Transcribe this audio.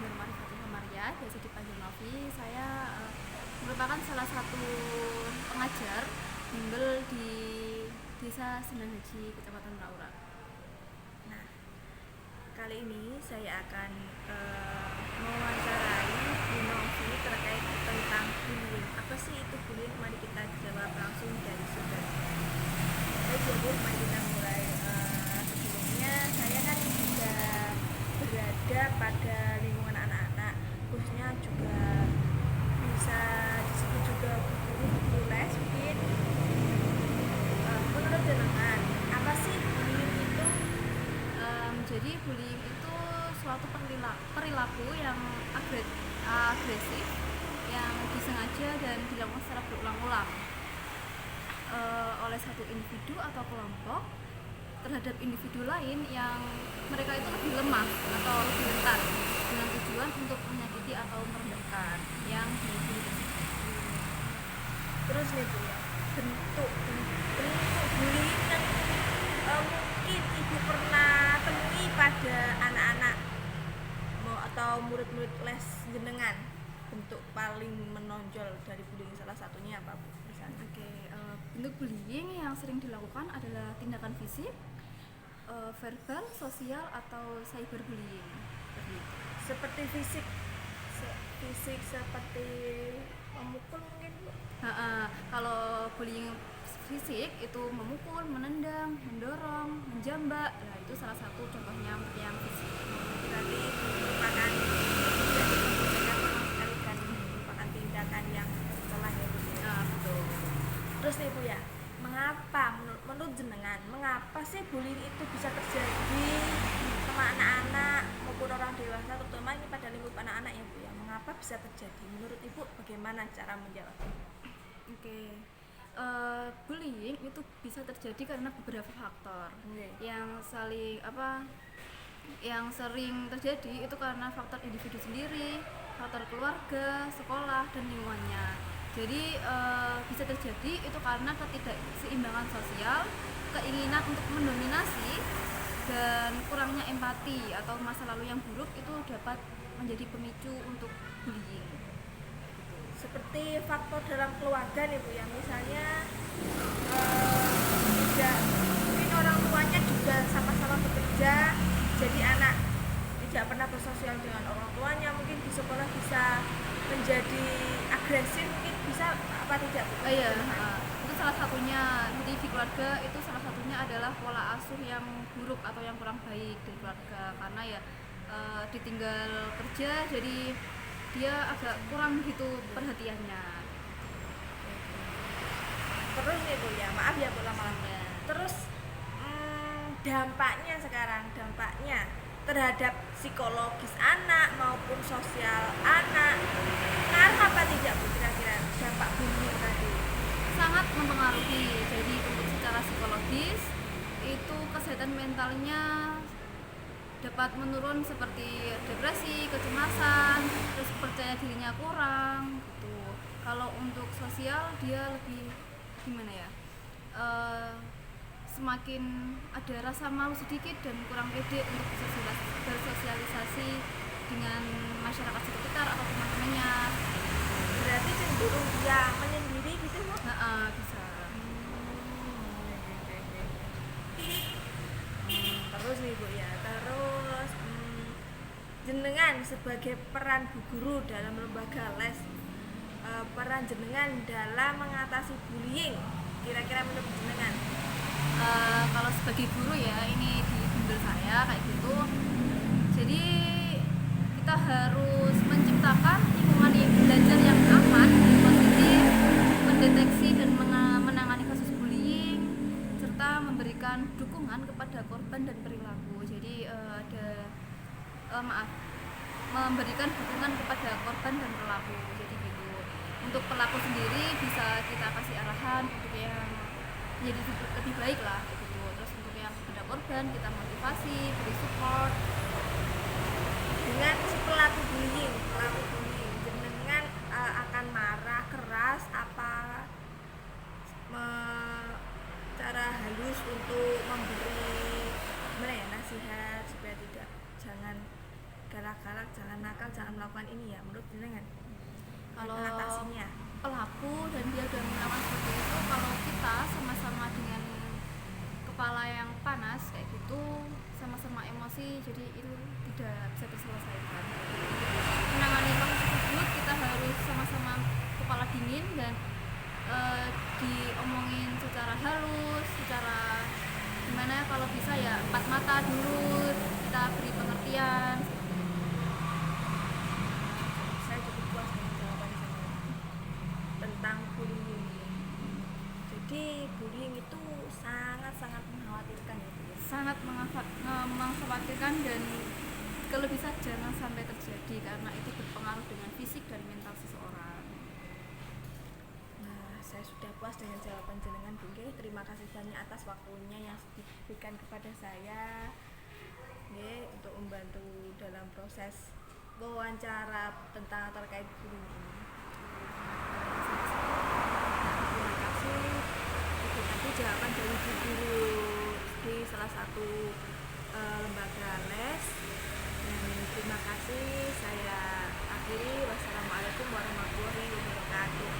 Nur Marifatul Maria, biasa dipanggil Novi. Saya merupakan salah satu pengajar bimbel di Desa Sendang Haji, Kecamatan Raura. Nah, kali ini saya akan mewawancarai Bu Novi terkait tentang bullying. Apa sih itu bullying? Mari kita jawab langsung dari sumber. Baik ya Bu, mari kita mulai. Sebelumnya saya kan juga berada pada lingkungan anak-anak, khususnya juga bisa disebut juga guru les mungkin. Menurut jenengan, apa sih bullying itu? Jadi bullying itu suatu perilaku yang agresif yang disengaja dan dilakukan secara berulang-ulang oleh satu individu atau kelompok terhadap individu lain yang mereka itu lebih lemah atau lebih rentan dengan tujuan untuk menyakiti atau merendahkan yang dibully. Terus nih Bu ya, bentuk bullying yang mungkin Ibu pernah temui pada anak-anak atau murid-murid les jenengan, bentuk paling menonjol dari bullying salah satunya apa Bu misalnya? Bentuk bullying yang sering dilakukan adalah tindakan fisik, verbal, sosial, atau cyberbullying. Seperti fisik seperti memukul mungkin Bu? Kalau bullying fisik itu memukul, menendang, mendorong, menjambak, nah itu salah satu contohnya yang fisik. Berarti merupakan merupakan tindakan yang salah ya Bu. Betul. Terus nih Bu ya, mengapa menurut jenengan mengapa sih bullying itu bisa terjadi sama anak-anak maupun orang dewasa, terutama ini pada lingkup anak-anak ya Bu ya? Mengapa bisa terjadi? Menurut Ibu bagaimana cara menjawabnya? Bullying itu bisa terjadi karena beberapa faktor yang sering terjadi itu karena faktor individu sendiri, faktor keluarga, sekolah, dan lingkungannya. Jadi bisa terjadi itu karena ketidakseimbangan sosial, keinginan untuk mendominasi, dan kurangnya empati atau masa lalu yang buruk itu dapat menjadi pemicu untuk bullying. Seperti faktor dalam keluarga nih Bu ya, misalnya tidak mungkin orang tuanya juga sama-sama bekerja, jadi anak tidak pernah bersosial dengan orang tuanya, mungkin di sekolah bisa menjadi agresif, mungkin bisa apa tidak Bu? Itu salah satunya. Jadi di keluarga itu salah satunya adalah pola asuh yang buruk atau yang kurang baik dari keluarga, karena ya ditinggal kerja jadi dia agak kurang gitu perhatiannya. Terus nih Bu ya, maaf ya Bu lama-lama. Terus dampaknya terhadap psikologis anak maupun sosial anak, ngaruh apa tidak Bu kira-kira dampak bullying tadi? Sangat mempengaruhi. Jadi untuk secara psikologis itu kesehatan mentalnya dapat menurun seperti depresi, kecemasan, terus percaya dirinya kurang gitu. Kalau untuk sosial dia lebih gimana ya? Semakin ada rasa malu sedikit dan kurang pede untuk bersosialisasi dengan masyarakat sekitar atau teman-temannya. Berarti cenderung dia menyendiri gitu Bu? Bisa. Terus nih Bu ya, jenengan sebagai peran bu guru dalam lembaga les, peran jenengan dalam mengatasi bullying kira-kira menurut jenengan? Kalau sebagai guru ya, ini di bimbel saya kayak gitu, jadi kita harus menciptakan lingkungan belajar yang aman, positif, mendeteksi dan menangani kasus bullying, serta memberikan dukungan kepada korban dan perilaku. Jadi memberikan dukungan kepada korban dan pelaku. Jadi gitu. Untuk pelaku sendiri bisa kita kasih arahan untuk yang jadi lebih baik lah gitu. Terus untuk yang kepada korban kita motivasi, beri support. Dengan si pelaku bullying jenengan akan marah keras apa cara halus untuk memberi nasihat supaya jangan galak-galak, jangan nakal, jangan melakukan ini ya menurut jenengan? Kalau Mengatasinya. pelaku dan dia sudah melakukan seperti itu, kalau kita sama-sama dengan kepala yang panas kayak gitu, sama-sama emosi, jadi itu tidak bisa terselesaikan. Menangani kasus tersebut kita harus sama-sama kepala dingin dan diomongin secara halus, secara gimana, kalau bisa ya empat mata dulu kita beri pengertian. Saya cukup puas dengan jawaban saya tentang bullying. Jadi bullying itu sangat-sangat mengkhawatirkan ya Bu ya. Sangat mengkhawatirkan dan kalau bisa jangan sampai terjadi karena itu berpengaruh dengan fisik dan mental seseorang. Nah, saya sudah puas dengan jawaban jenengan Bu. Terima kasih banyak atas waktunya yang diberikan kepada saya untuk membantu dalam proses wawancara tentang terkait bullying ini. Terima kasih. Itu tadi jawaban dari Bu Guru di salah satu lembaga les. Dan terima kasih. Saya akhiri. Wassalamualaikum warahmatullahi wabarakatuh.